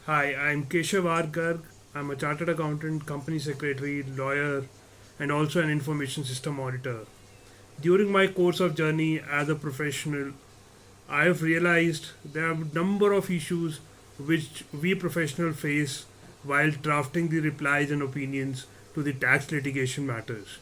Hi, I'm Keshav R. Garg. I'm a chartered accountant, company secretary, lawyer, and also an information system auditor. During my course of journey as a professional, I have realized there are a number of issues which we professionals face while drafting the replies and opinions to the tax litigation matters.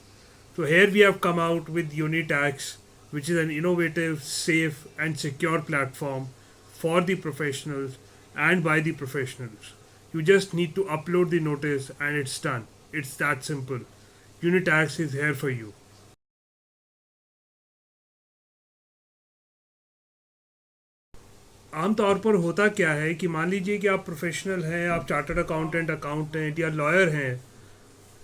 So here we have come out with Unitax, which is an innovative, safe, and secure platform for the professionals and by the professionals. You just need to upload the notice and it's done. It's that simple. Unitax is here for you. आमतौर पर होता क्या है कि मान लीजिए कि आप प्रोफेशनल हैं, आप चार्टर्ड अकाउंटेंट अकाउंटेंट या लॉयर हैं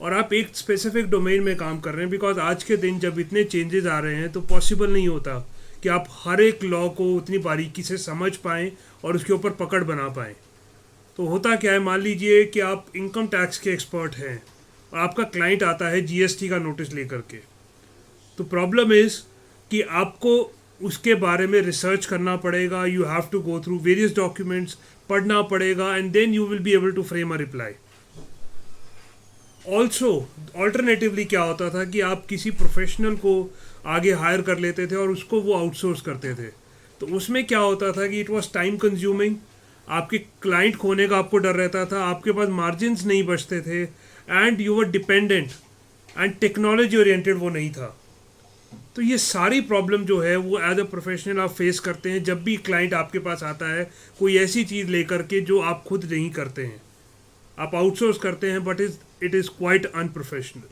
और आप एक स्पेसिफिक डोमेन में काम कर रहे हैं, बिकॉज आज के दिन जब इतने चेंजेस आ रहे हैं तो पॉसिबल नहीं होता कि आप हर एक लॉ को उतनी बारीकी से समझ पाएँ और उसके ऊपर पकड़ बना पाएँ। तो होता क्या है, मान लीजिए कि आप इनकम टैक्स के एक्सपर्ट हैं और आपका क्लाइंट आता है जीएसटी का नोटिस लेकर के। तो प्रॉब्लम इज़ कि आपको उसके बारे में रिसर्च करना पड़ेगा, you have to go through various documents, पढ़ना पड़ेगा and then you will be able to frame a reply. Also alternatively क्या होता था कि आप किसी प्रोफेशनल को आगे हायर कर लेते थे और उसको वो आउटसोर्स करते थे। तो उसमें क्या होता था कि इट वॉज टाइम कंज्यूमिंग, आपके क्लाइंट खोने का आपको डर रहता था, आपके पास मार्जिन्स नहीं बचते थे and you were dependent and technology oriented वो नहीं था। तो ये सारी प्रॉब्लम जो है वो एज अ प्रोफेशनल आप फेस करते हैं जब भी क्लाइंट आपके पास आता है कोई ऐसी चीज़ लेकर के जो आप खुद नहीं करते हैं, आप आउटसोर्स करते हैं, but it is quite unprofessional.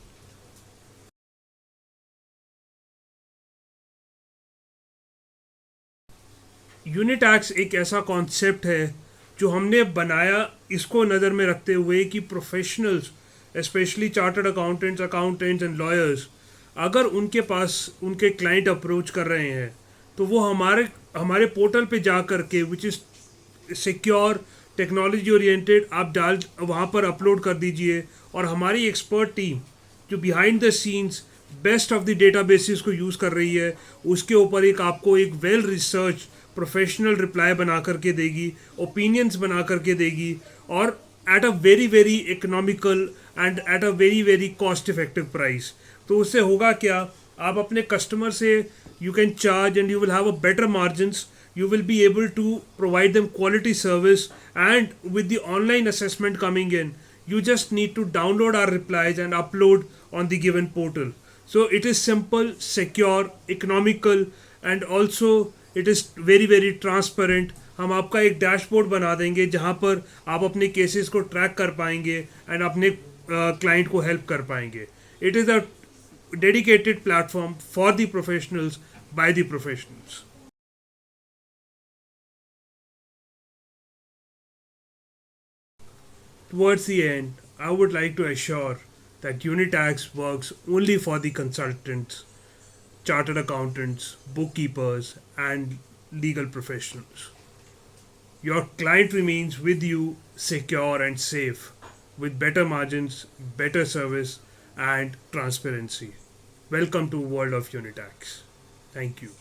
Unitax एक ऐसा कॉन्सेप्ट है जो हमने बनाया इसको नज़र में रखते हुए कि professionals, specially chartered accountants and lawyers, अगर उनके पास उनके क्लाइंट अप्रोच कर रहे हैं तो वो हमारे हमारे पोर्टल पे जा कर के, which is secure, technology oriented, आप डाल वहाँ पर अपलोड कर दीजिए और हमारी एक्सपर्ट टीम जो behind the scenes best of the databases को यूज़ कर रही है उसके ऊपर एक आपको एक वेल रिसर्च प्रोफेशनल रिप्लाई बना करके देगी, ओपिनियंस बना करके देगी और at a very very economical and at a very very cost effective price. तो उससे होगा क्या, आप अपने कस्टमर से you can charge and you will have a better margins, you will be able to provide them quality service, and with the online assessment coming in you just need to download our replies and upload on the given portal. So it is simple, secure, economical, and also it is very very transparent. हम आपका एक dashboard बना देंगे जहाँ पर आप अपने cases को ट्रैक कर पाएंगे एंड अपने क्लाइंट को हेल्प कर पाएंगे। It is a dedicated platform for the professionals by the professionals. Towards the end, I would like to assure that Unitax works only for the consultants, chartered accountants, bookkeepers, and legal professionals. Your client remains with you secure and safe with better margins, better service, and transparency. Welcome to World of Unitax. Thank you.